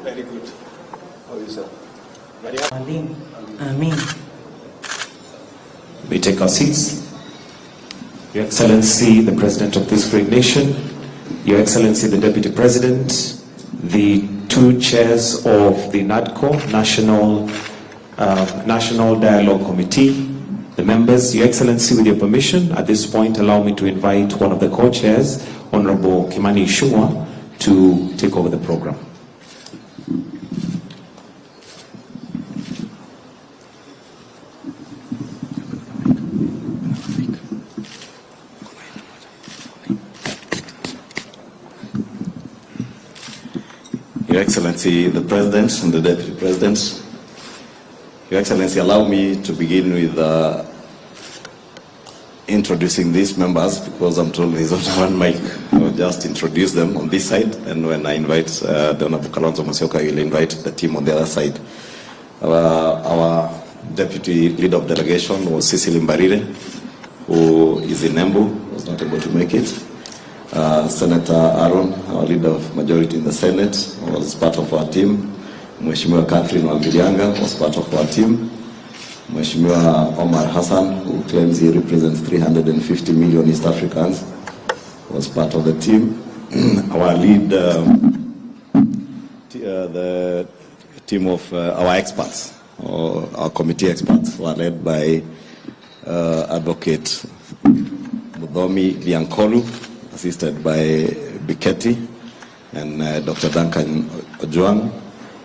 Very good. How are you, sir? Amen. We take our seats. Your Excellency, the President of this great nation, Your Excellency, the Deputy President, the two chairs of the NADCO, National Dialogue Committee, the members, Your Excellency, with your permission, at this point, allow me to invite one of the co-chairs, Honorable Kimani Ichung'wah, to take over the program. Your Excellency, the President and the Deputy President, Your Excellency, allow me to begin with introducing these members, because I'm told there's only one mic. I'll just introduce them on this side, and when I invite the Honorable Kalonzo Musyoka, you'll invite the team on the other side. Our Deputy Leader of Delegation was Cecily Mbarire, who is in Embu, was not able to make it. Senator Aaron, our Leader of Majority in the Senate, was part of our team. Mheshimiwa Catherine Wangirianga was part of our team. Mheshimiwa Omar Hassan, who claims he represents 350 million East Africans, was part of the team. Our lead, the team of our experts, or our committee experts, were led by Advocate Mudomi Liankolu, assisted by Biketi, and Dr. Duncan Ojuang,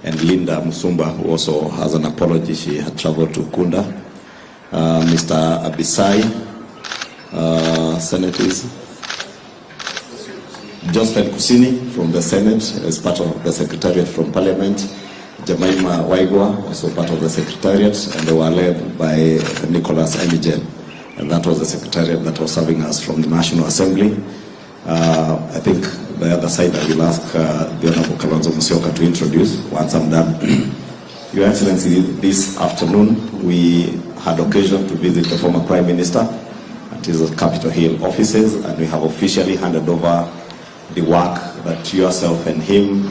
and Linda Musumba, who also has an apology. She had traveled to Kunda. Mr. Abisai, Senators. Joseph Kusini from the Senate as part of the Secretariat from Parliament. Jemima Waigwa, also part of the Secretariat, and they were led by Nicholas Emigen, and that was the Secretariat that was serving us from the National Assembly. I think the other side I will ask the Honorable Kalonzo Musyoka to introduce once I'm done. Your Excellency, this afternoon we had occasion to visit the former Prime Minister at his Capitol Hill offices, and we have officially handed over the work that yourself and him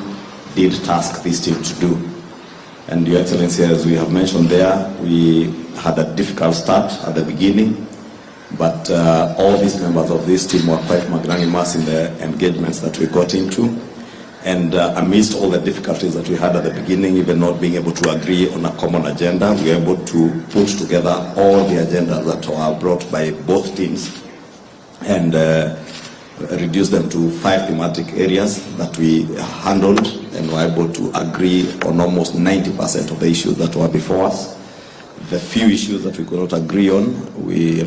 did task this team to do. And Your Excellency, as we have mentioned there, we had a difficult start at the beginning, but all these members of this team were quite magnanimous in the engagements that we got into. And amidst all the difficulties that we had at the beginning, even not being able to agree on a common agenda, we were able to put together all the agendas that were brought by both teams and reduce them to 5 thematic areas that we handled, and were able to agree on almost 90% of the issues that were before us. The few issues that we could not agree on,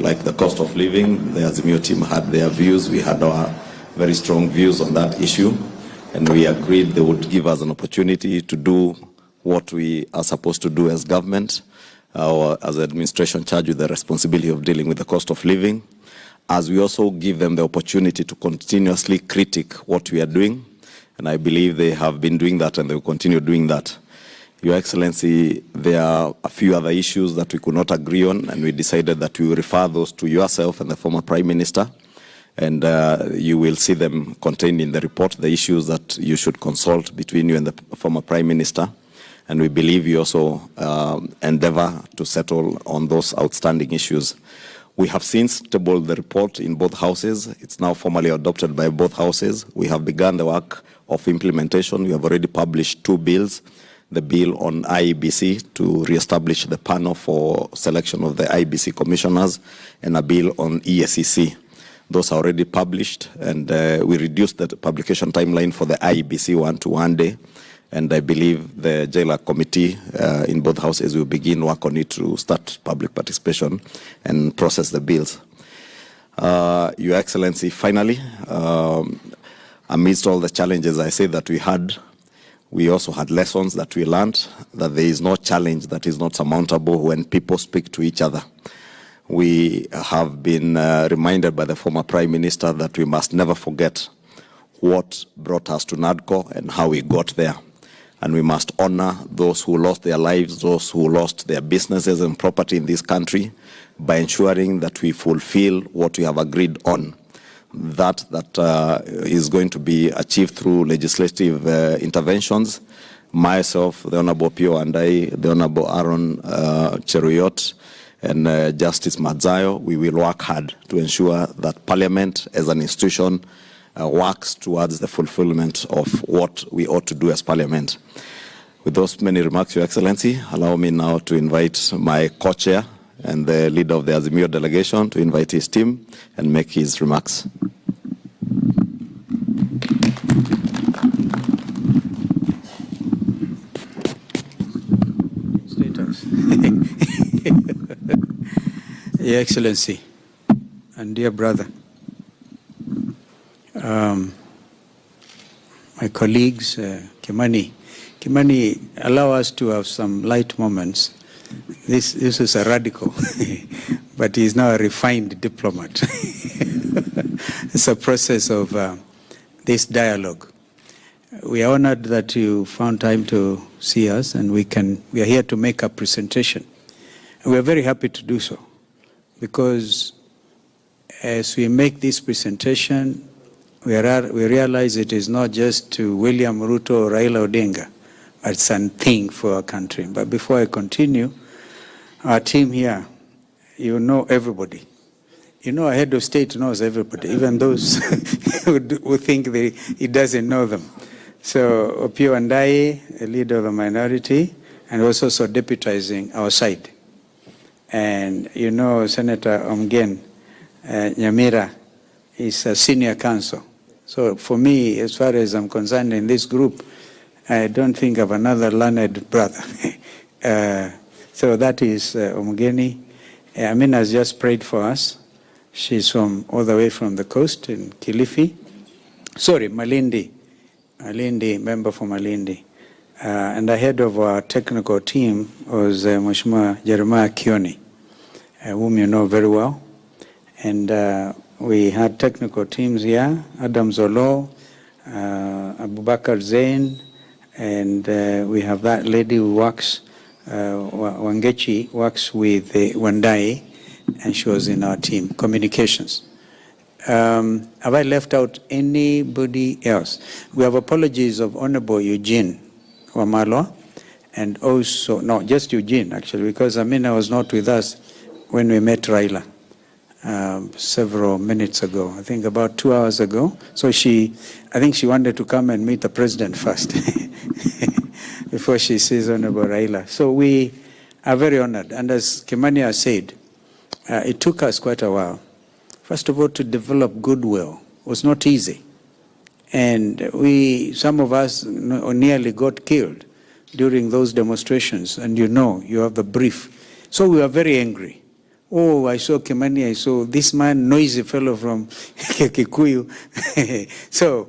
like the cost of living, the Azimio team had their views, we had our very strong views on that issue, and we agreed they would give us an opportunity to do what we are supposed to do as government, or as administration charged with the responsibility of dealing with the cost of living, as we also give them the opportunity to continuously critique what we are doing, and I believe they have been doing that and they will continue doing that. Your Excellency, there are a few other issues that we could not agree on, and we decided that we will refer those to yourself and the former Prime Minister, and you will see them contained in the report, the issues that you should consult between you and the former Prime Minister, and we believe you also endeavor to settle on those outstanding issues. We have since tabled the report in both houses. It's now formally adopted by both houses. We have begun the work of implementation. We have already published 2 bills. The bill on IEBC to re-establish the panel for selection of the IEBC commissioners, and a bill on EACC. Those are already published, and we reduced the publication timeline for the IEBC one to 1 day, and I believe the Jailer Committee in both houses will begin work on it to start public participation and process the bills. Your Excellency, finally, amidst all the challenges I say that we had, we also had lessons that we learned, that there is no challenge that is not surmountable when people speak to each other. We have been reminded by the former Prime Minister that we must never forget what brought us to NADCO and how we got there. And we must honor those who lost their lives, those who lost their businesses and property in this country, by ensuring that we fulfill what we have agreed on. That is going to be achieved through legislative interventions. myself, the Honorable Pio Andai, the Honorable Aaron Cheruyot, and Justice Madzayo, we will work hard to ensure that Parliament as an institution works towards the fulfillment of what we ought to do as Parliament. With those many remarks, Your Excellency, allow me now to invite my co-chair and the leader of the Azimio delegation to invite his team and make his remarks. Your Excellency and dear brother, my colleagues, Kimani, allow us to have some light moments. This is a radical, but he is now a refined diplomat. It's a process of this dialogue. We are honored that you found time to see us, and we are here to make a presentation. And we are very happy to do so, because as we make this presentation, we realize it is not just to William Ruto or Raila Odinga, but it's a thing for our country. But before I continue, our team here, you know everybody. You know, our head of state knows everybody, even those who think he doesn't know them. So Opio Andai, a leader of the minority, and also deputizing our side. And you know, Senator Omgen Nyamira is a senior counsel. So for me, as far as I'm concerned in this group, I don't think of another learned brother. So that is Omgeni. Amina has just prayed for us. She's all the way from the coast in Kilifi. Sorry, Malindi, member for Malindi. And the head of our technical team was Mheshimiwa Jeremiah Kioni, whom you know very well. And we had technical teams here, Adam Zolo, Abubakar Zain, and we have that lady who works, Wangechi, works with Wandai, and she was in our team, communications. Have I left out anybody else? We have apologies of Honorable Eugene Wamalwa, and also, no, just Eugene actually, because Amina was not with us when we met Raila several minutes ago, I think about 2 hours ago. So I think she wanted to come and meet the president first before she sees Honorable Raila. So we are very honored. And as Kimani has said, it took us quite a while. First of all, to develop goodwill was not easy. And some of us nearly got killed during those demonstrations. And you know, you have the brief. So we were very angry. Oh, I saw Kimani, I saw this man, noisy fellow from Kikuyu. So,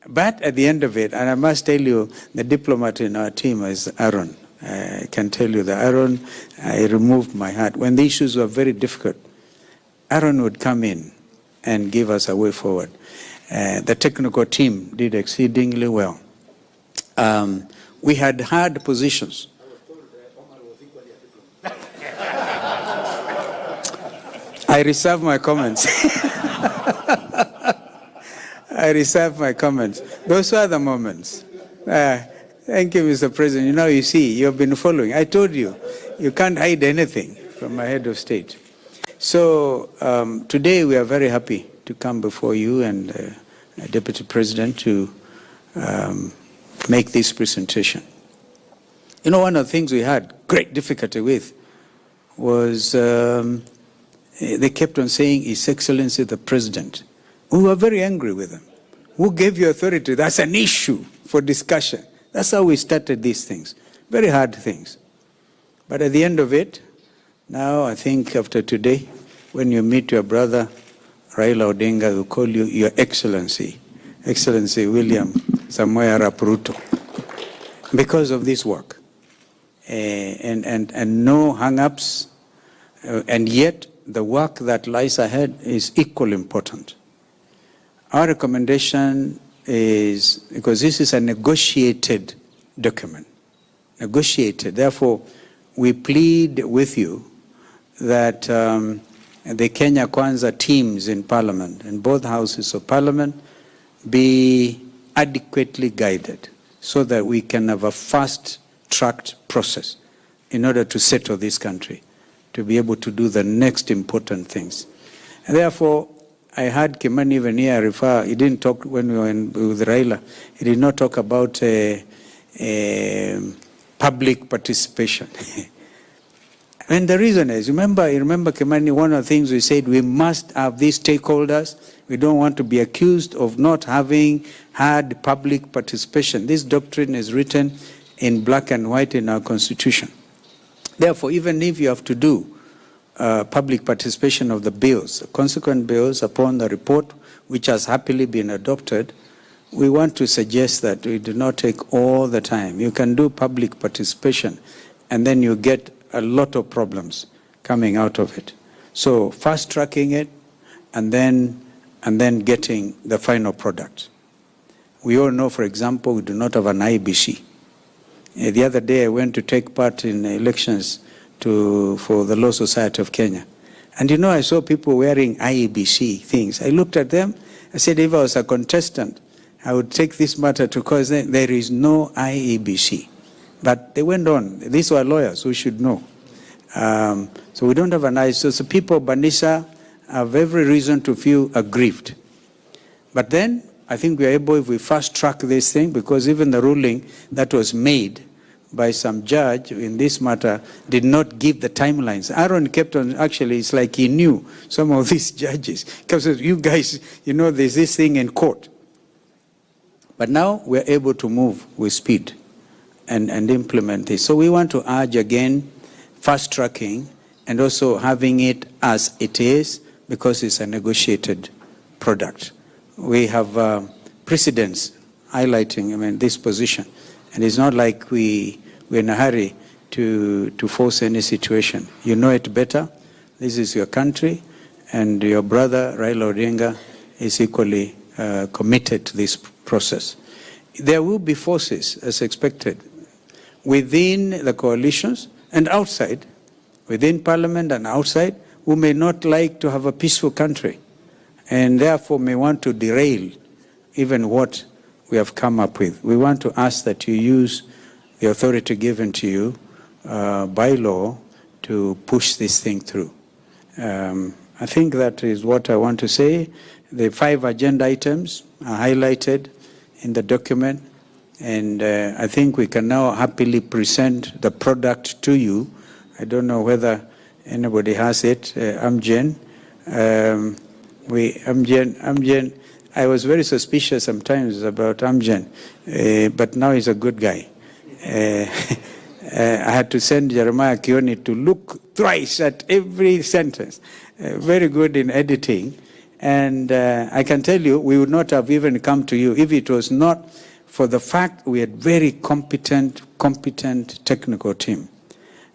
but at the end of it, and I must tell you, the diplomat in our team is Aaron. I can tell you that Aaron, I removed my hat. When the issues were very difficult, Aaron would come in and give us a way forward. The technical team did exceedingly well. We had hard positions. I reserve my comments. I reserve my comments. Those were the moments. Thank you, Mr. President. You know, you see, you've been following. I told you, you can't hide anything from my head of state. So today we are very happy to come before you and Deputy President to make this presentation. You know, one of the things we had great difficulty with was they kept on saying, His Excellency the President. We were very angry with them. Who gave you authority? That's an issue for discussion. That's how we started these things. Very hard things. But at the end of it, now I think after today, when you meet your brother, Raila Odinga, will call you Your Excellency, Excellency William Samoei Arap Ruto, because of this work. And no hang-ups, and yet the work that lies ahead is equally important. Our recommendation is, because this is a negotiated document, negotiated, therefore we plead with you that the Kenya Kwanza teams in Parliament, in both houses of Parliament, be adequately guided so that we can have a fast-tracked process in order to settle this country, to be able to do the next important things. And therefore, I heard Kimani even here refer, he didn't talk when we were with Raila, he did not talk about public participation. And the reason is, remember Kimani, one of the things we said, we must have these stakeholders. We don't want to be accused of not having had public participation. This doctrine is written in black and white in our constitution. Therefore, even if you have to do public participation of the bills, consequent bills upon the report, which has happily been adopted, we want to suggest that we do not take all the time. You can do public participation, and then you get a lot of problems coming out of it. So fast-tracking it, and then getting the final product. We all know, for example, we do not have an IBC. The other day I went to take part in elections for the Law Society of Kenya. And you know, I saw people wearing IEBC things. I looked at them, I said, if I was a contestant, I would take this matter to court. There is no IEBC. But they went on. These were lawyers who should know. So we don't have an IEBC. So people, Banisa, have every reason to feel aggrieved. But then, I think we are able, if we fast-track this thing, because even the ruling that was made by some judge in this matter did not give the timelines. Aaron kept on, actually, it's like he knew some of these judges. Because you guys, you know, there's this thing in court. But now we're able to move with speed and implement this. So we want to urge again, fast-tracking and also having it as it is, because it's a negotiated product. We have precedents highlighting, this position. And it's not like we're in a hurry to force any situation. You know it better. This is your country, and your brother, Raila Odinga, is equally committed to this process. There will be forces, as expected, within the coalitions and outside, within Parliament and outside, who may not like to have a peaceful country, and therefore may want to derail even what we have come up with. We want to ask that you use the authority given to you by law to push this thing through. I think that is what I want to say. The 5 agenda items are highlighted in the document, and I think we can now happily present the product to you. I don't know whether anybody has it. Amgen. Amgen. I was very suspicious sometimes about Amgen, but now he's a good guy. I had to send Jeremiah Kioni to look thrice at every sentence. Very good in editing. And I can tell you, we would not have even come to you if it was not for the fact we had very competent technical team.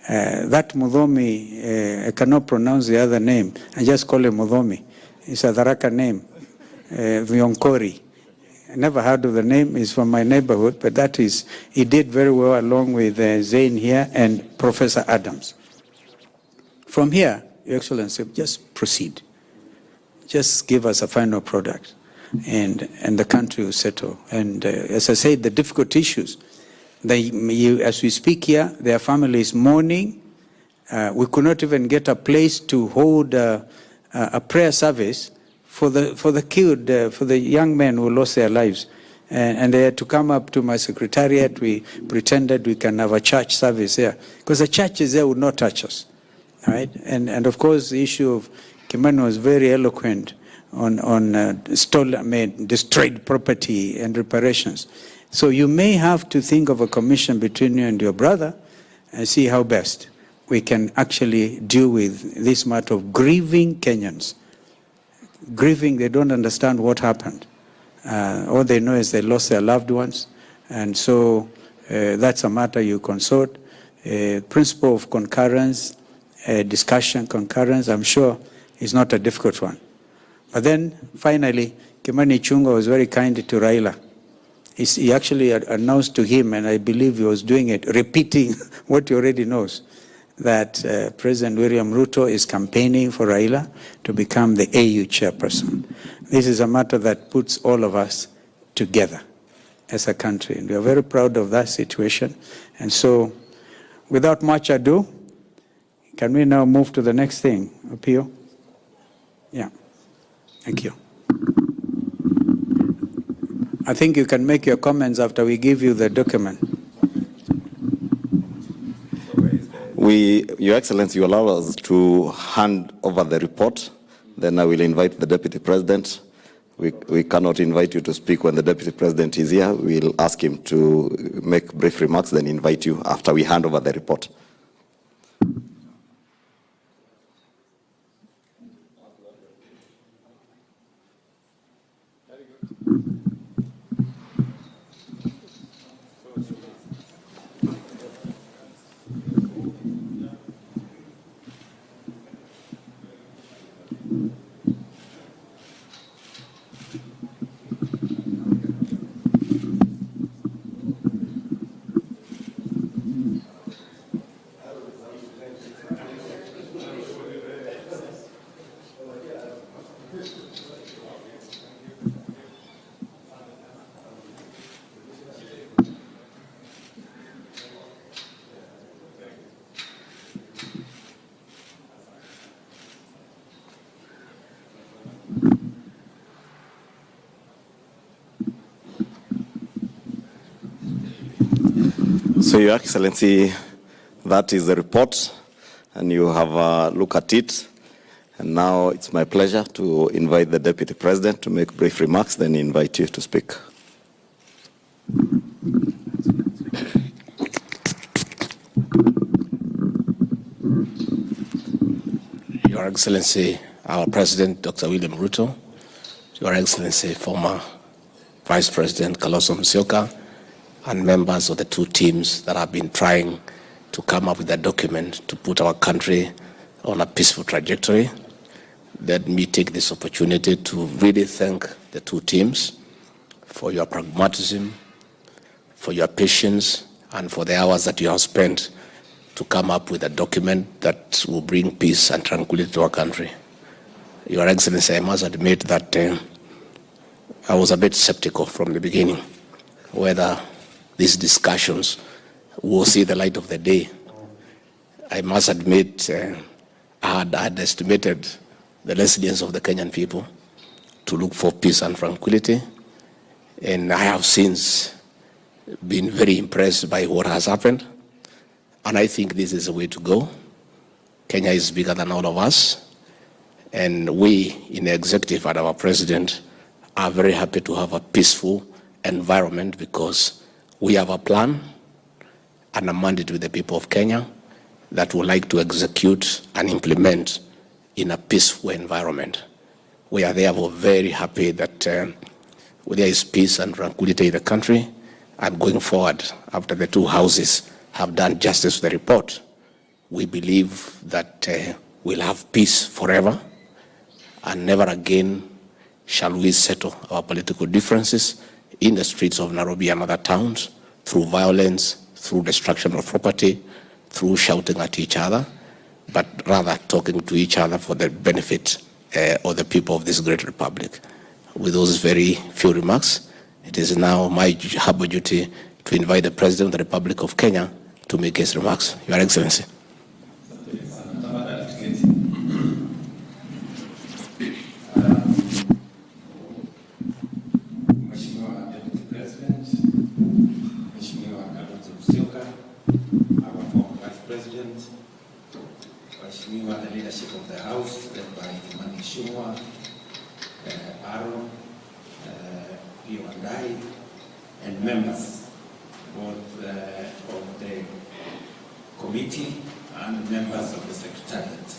That Mudhomi, I cannot pronounce the other name. I just call him Mudhomi. It's a Tharaka name. Vionkori. I never heard of the name. He's from my neighborhood, but that is, he did very well along with Zain here and Professor Adams. From here, Your Excellency, just proceed. Just give us a final product, and the country will settle. And as I said, the difficult issues, as we speak here, their family is mourning. We could not even get a place to hold a prayer service for the killed, for the young men who lost their lives. And they had to come up to my secretariat. We pretended we can have a church service there, because the churches there would not touch us. Right? And of course, the issue of Kimani was very eloquent on destroyed property and reparations. So you may have to think of a commission between you and your brother and see how best we can actually deal with this matter of grieving Kenyans. Grieving, they don't understand what happened. All they know is they lost their loved ones. And so that's a matter you consort. Principle of concurrence, discussion, concurrence, I'm sure is not a difficult one. But then, finally, Kimani Ichung'wah was very kind to Raila. He actually announced to him, and I believe he was doing it, repeating what he already knows, that President William Ruto is campaigning for Raila to become the AU chairperson. This is a matter that puts all of us together. as a country. And we are very proud of that situation. And so, without much ado, can we now move to the next thing, Apio? Yeah, thank you. I think you can make your comments after we give you the document. Your Excellency, you allow us to hand over the report. Then I will invite the Deputy President. We cannot invite you to speak when the Deputy President is here. We'll ask him to make brief remarks, then invite you after we hand over the report. So, Your Excellency, that is the report, and you have a look at it. And now it's my pleasure to invite the Deputy President to make brief remarks, then invite you to speak. Your Excellency, our President, Dr. William Ruto, Your Excellency, former Vice President Kalonzo Musyoka, and members of the two teams that have been trying to come up with a document to put our country on a peaceful trajectory. Let me take this opportunity to really thank the two teams for your pragmatism, for your patience, and for the hours that you have spent to come up with a document that will bring peace and tranquility to our country. Your Excellency, I must admit that I was a bit skeptical from the beginning whether these discussions will see the light of the day. I must admit I had estimated the resilience of the Kenyan people to look for peace and tranquility, and I have since been very impressed by what has happened, and I think this is the way to go. Kenya is bigger than all of us, and we in the executive and our president are very happy to have a peaceful environment because we have a plan and a mandate with the people of Kenya that would like to execute and implement in a peaceful environment. We are therefore very happy that there is peace and tranquility in the country, and going forward, after the two houses have done justice to the report, we believe that we'll have peace forever, and never again shall we settle our political differences in the streets of Nairobi and other towns through violence, through destruction of property, through shouting at each other, but rather talking to each other for the benefit of the people of this great republic. With those very few remarks, it is now my humble duty to invite the President of the Republic of Kenya to make his remarks. Your Excellency. The leadership of the House, led by Kimani Ichung'wah, Aaron, Pio and I, and members both of the committee and members of the Secretariat.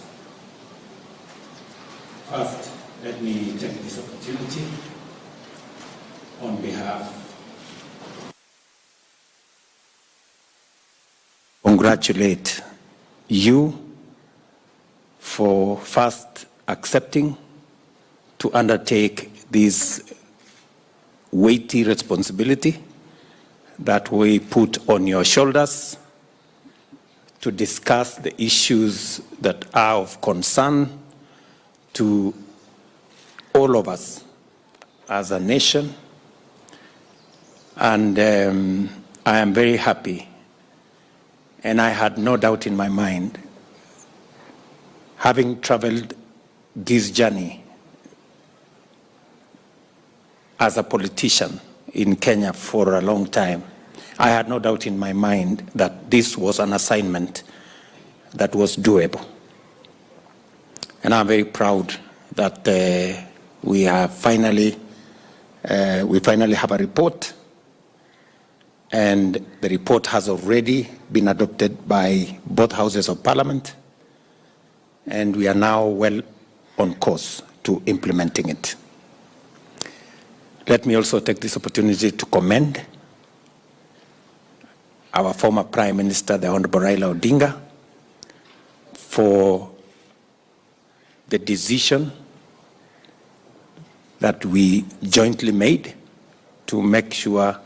First, let me take this opportunity on behalf congratulate you for first accepting to undertake this weighty responsibility that we put on your shoulders to discuss the issues that are of concern to all of us as a nation, And I am very happy, and I had no doubt in my mind, having traveled this journey as a politician in Kenya for a long time, I had no doubt in my mind that this was an assignment that was doable. And I'm very proud that we finally have a report, and the report has already been adopted by both houses of parliament, and we are now well on course to implementing it. Let me also take this opportunity to commend our former Prime Minister, the Honorable Raila Odinga, for the decision that we jointly made to make sure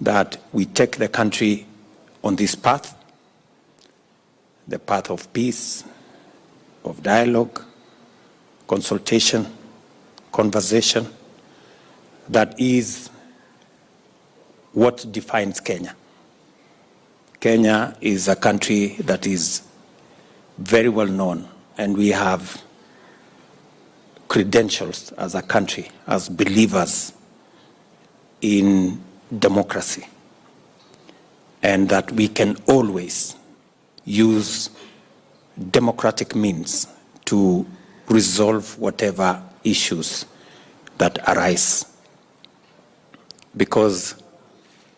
that we take the country on this path, the path of peace, of dialogue, consultation, conversation, that is what defines Kenya. Kenya is a country that is very well known, and we have credentials as a country, as believers in democracy, and that we can always use democratic means to resolve whatever issues that arise. Because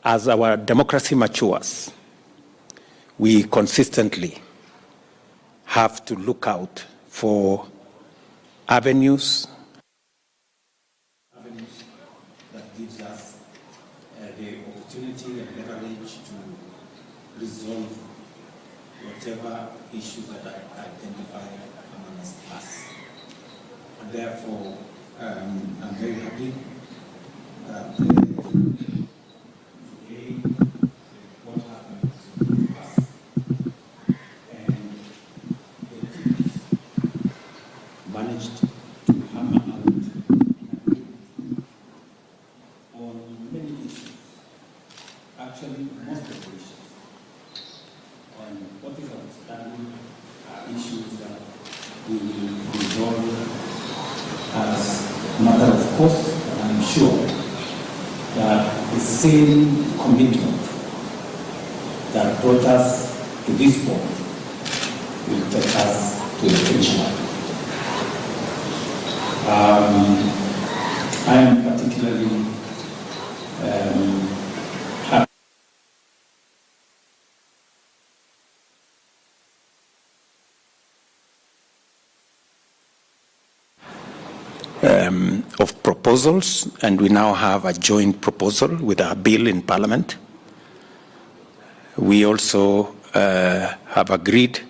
as our democracy matures, we consistently have to look out for avenues that gives us the opportunity and leverage to resolve whatever issues that are identified amongst us. And therefore, I'm very happy that today what happens to us and the teams managed to hammer out on many issues, actually most of the issues. And what is outstanding are issues that we will resolve as a matter of course, and I'm sure that the same commitment that brought us to this point will take us to the finish line. I am particularly happy of proposals, and we now have a joint proposal with a bill in Parliament. We also have agreed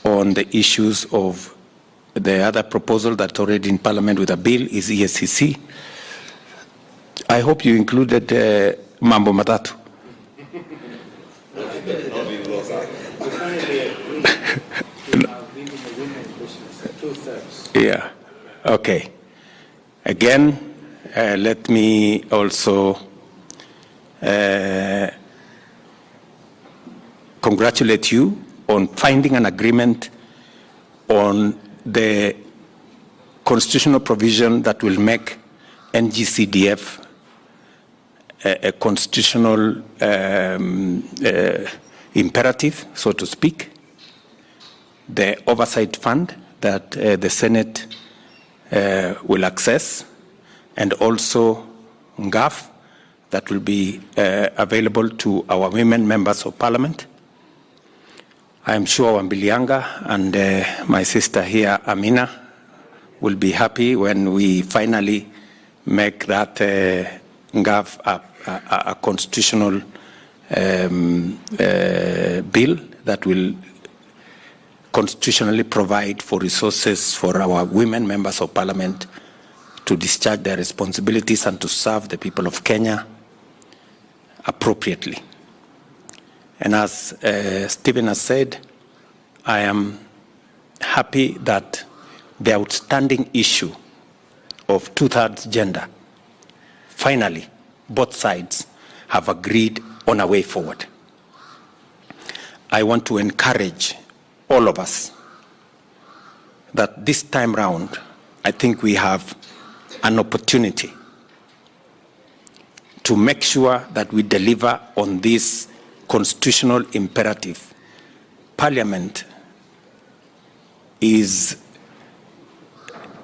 on the issues of the other proposal that's already in Parliament with a bill is ESCC. I hope you included Mambo Matatu. Yeah, okay. Again, let me also congratulate you on finding an agreement on the constitutional provision that will make NGCDF a constitutional imperative, so to speak. The oversight fund that the Senate will access, and also NGAF that will be available to our women members of parliament. I am sure Wambilianga and my sister here, Amina, will be happy when we finally make that NGAF a constitutional bill that will constitutionally provide for resources for our women members of parliament to discharge their responsibilities and to serve the people of Kenya appropriately. And as Stephen has said, I am happy that the outstanding issue of two-thirds gender finally both sides have agreed on a way forward. I want to encourage all of us that this time round, I think we have an opportunity to make sure that we deliver on this constitutional imperative. Parliament is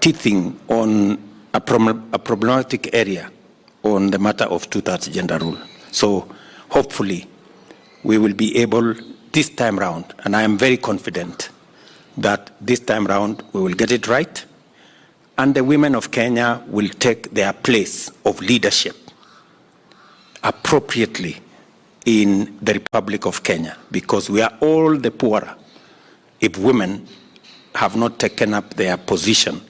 teething on a problematic area on the matter of two-thirds gender rule. So hopefully we will be able this time round, and I am very confident that this time round we will get it right, and the women of Kenya will take their place of leadership appropriately in the Republic of Kenya, because we are all the poorer if women have not taken up their position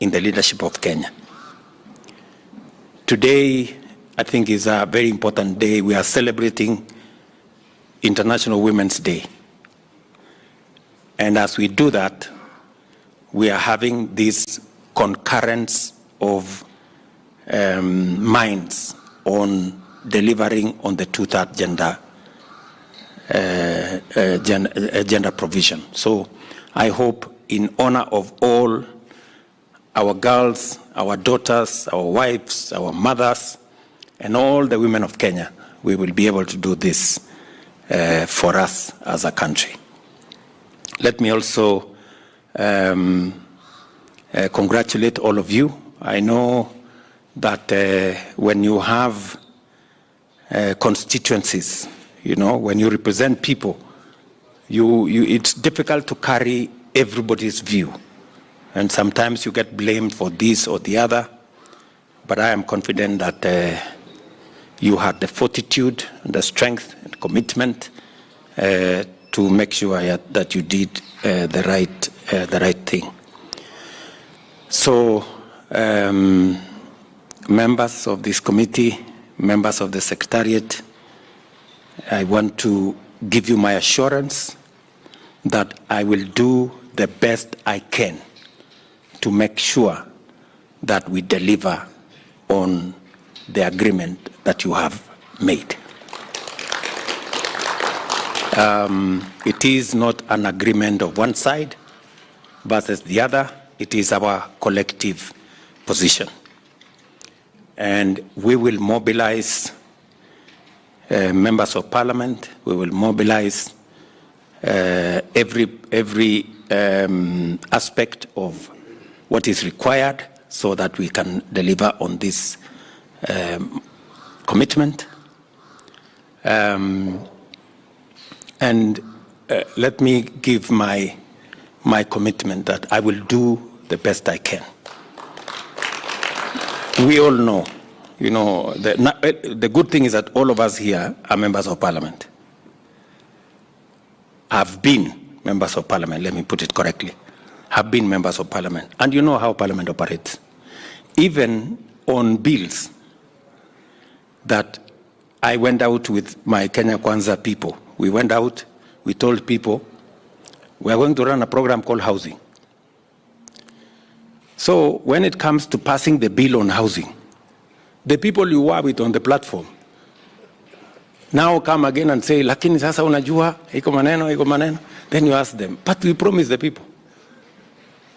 in the leadership of Kenya. Today, I think, is a very important day. We are celebrating International Women's Day. And as we do that, we are having this concurrence of minds on delivering on the two-thirds gender provision. So I hope, in honor of all our girls, our daughters, our wives, our mothers, and all the women of Kenya, we will be able to do this for us as a country. Let me also congratulate all of you. I know that when you have constituencies, you know, when you represent people, it's difficult to carry everybody's view. And sometimes you get blamed for this or the other. But I am confident that you had the fortitude, the strength, and commitment to make sure that you did the right thing. So, members of this committee, members of the Secretariat, I want to give you my assurance that I will do the best I can to make sure that we deliver on the agreement that you have made. It is not an agreement of one side versus the other. It is our collective position. And we will mobilize members of parliament. We will mobilize every aspect of what is required so that we can deliver on this commitment. And let me give my commitment that I will do the best I can. We all know, you know, the good thing is that all of us here are members of parliament. Have been members of parliament, let me put it correctly. Have been members of parliament. And you know how parliament operates. Even on bills that I went out with my Kenya Kwanza people. We went out, we told people, we are going to run a program called housing. So when it comes to passing the bill on housing, the people you were with on the platform now come again and say, lakini sasa unajua, iko maneno. Then you ask them, but we promise the people.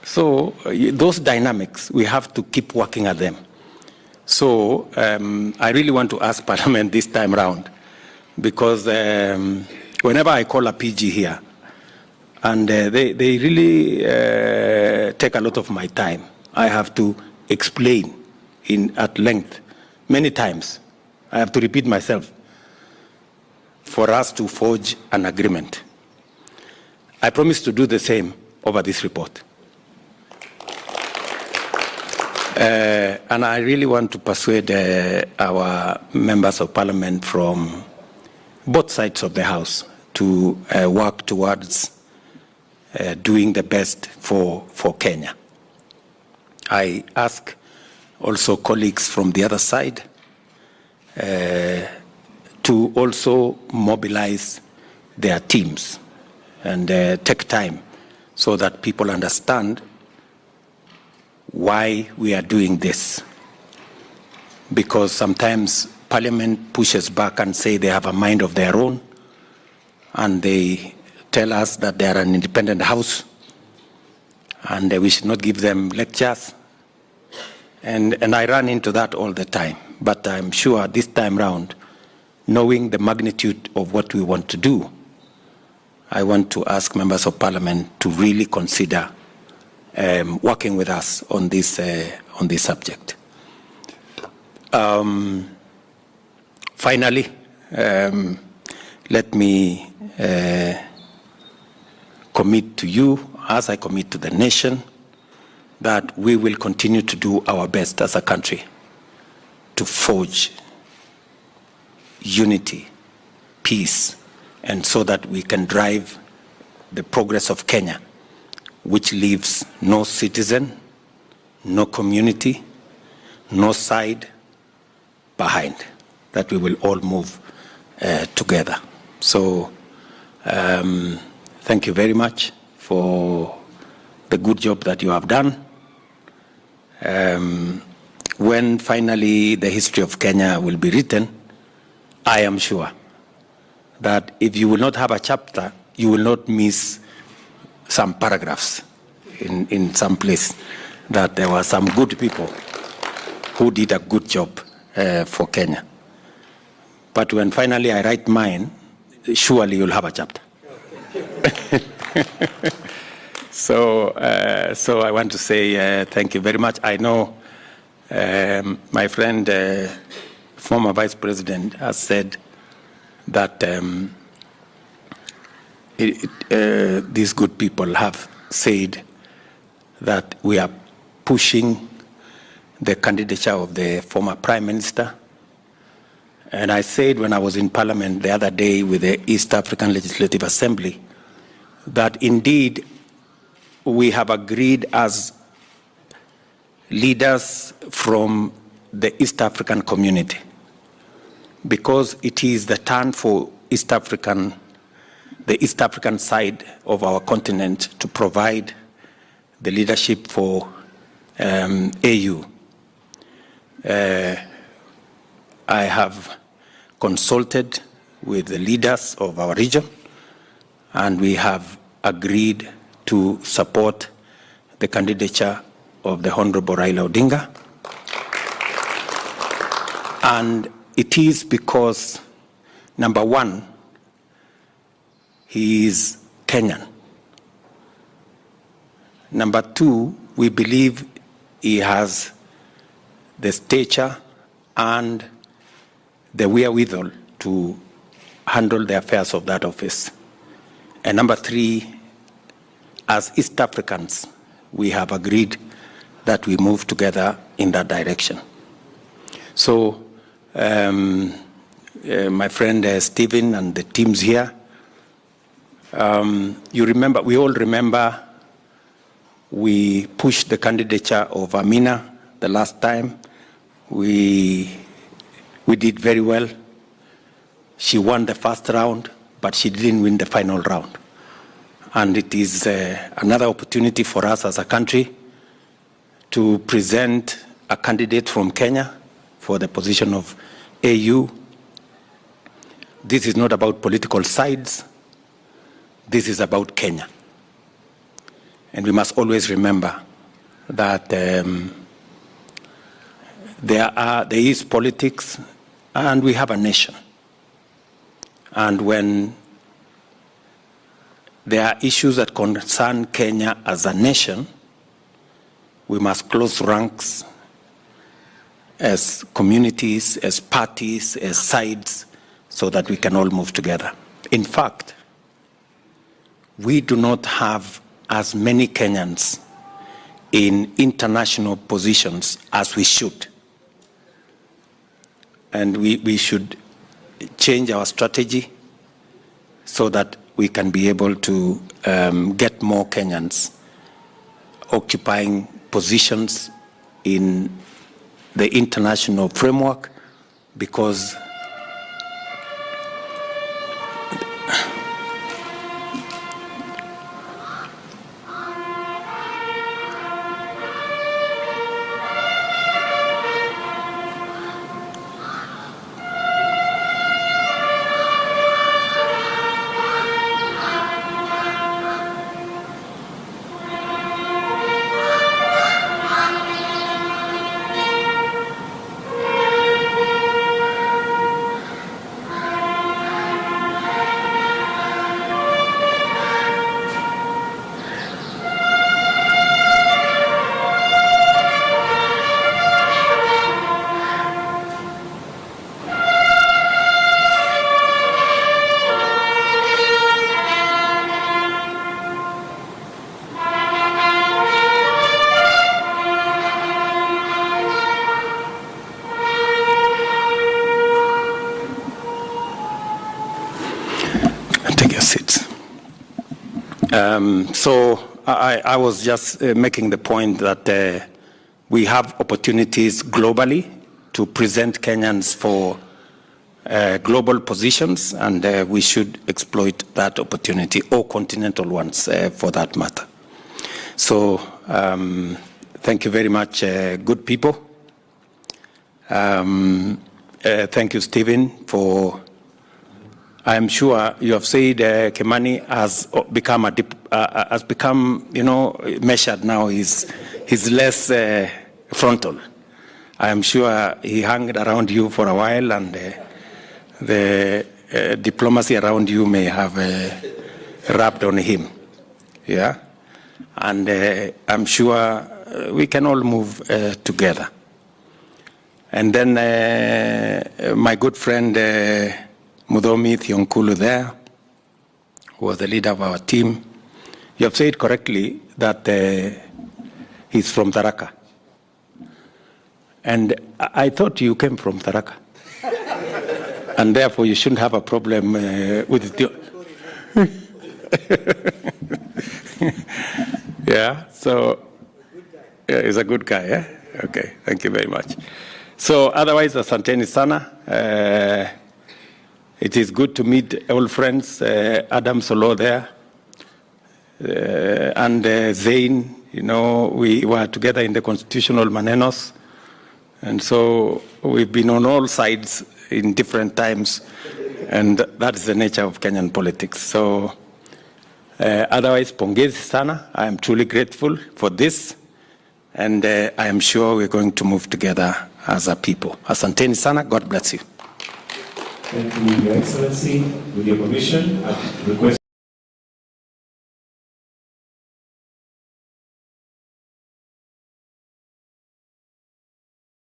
So those dynamics, we have to keep working at them. So I really want to ask Parliament this time round, because whenever I call a PG here, and they really take a lot of my time, I have to explain at length many times. I have to repeat myself for us to forge an agreement. I promise to do the same over this report. And I really want to persuade our members of parliament from both sides of the house to work towards doing the best for Kenya. I ask also colleagues from the other side to also mobilize their teams and take time so that people understand why we are doing this. Because sometimes Parliament pushes back and say they have a mind of their own, and they tell us that they are an independent house, and we should not give them lectures. And I run into that all the time. But I'm sure this time round, knowing the magnitude of what we want to do, I want to ask members of Parliament to really consider working with us on this subject. Finally, let me commit to you, as I commit to the nation, that we will continue to do our best as a country to forge unity, peace, and so that we can drive the progress of Kenya, which leaves no citizen, no community, no side behind, that we will all move together. So thank you very much for the good job that you have done. When finally the history of Kenya will be written, I am sure that if you will not have a chapter, you will not miss some paragraphs in some place, that there were some good people who did a good job for Kenya. But when finally I write mine, surely you'll have a chapter. So I want to say thank you very much. I know my friend, former Vice President, has said that these good people have said that we are pushing the candidature of the former Prime Minister. And I said when I was in Parliament the other day with the East African Legislative Assembly that indeed we have agreed as leaders from the East African community, because it is the turn for the East African side of our continent to provide the leadership for AU. I have consulted with the leaders of our region, and we have agreed to support the candidature of the Honorable Raila Odinga. And it is because, number one, he is Kenyan. Number two, we believe he has the stature and the wherewithal to handle the affairs of that office. And number three, as East Africans, we have agreed that we move together in that direction. So, my friend Stephen and the teams here, you remember, we all remember, we pushed the candidature of Amina the last time. We did very well. She won the first round, but she didn't win the final round. And it is another opportunity for us as a country to present a candidate from Kenya for the position of AU. This is not about political sides. This is about Kenya. And we must always remember that there is politics and we have a nation. And when there are issues that concern Kenya as a nation, we must close ranks as communities, as parties, as sides, so that we can all move together. In fact, we do not have as many Kenyans in international positions as we should. And we should change our strategy so that we can be able to get more Kenyans occupying positions in the international framework, because So I was just making the point that we have opportunities globally to present Kenyans for global positions, and we should exploit that opportunity, or continental ones for that matter. So thank you very much, good people. Thank you, Stephen, for, I'm sure you have said Kimani has become, measured now. He's less frontal. I am sure he hung around you for a while, and the diplomacy around you may have rubbed on him. Yeah, and I'm sure we can all move together. And then my good friend Mudhomi Thionkulu there, who was the leader of our team, you have said correctly that he's from Tharaka. And I thought you came from Tharaka. And therefore you shouldn't have a problem with it. Yeah, so yeah, he's a good guy, yeah? Okay, thank you very much. So otherwise, asanteni sana. It is good to meet old friends, Adam Solo there, and Zain. We were together in the constitutional manenos, and so we've been on all sides in different times, and that is the nature of Kenyan politics. So otherwise, pongezi sana. I am truly grateful for this, and I am sure we're going to move together as a people. Asanteni sana. God bless you. Thank you, Your Excellency. With your permission, I request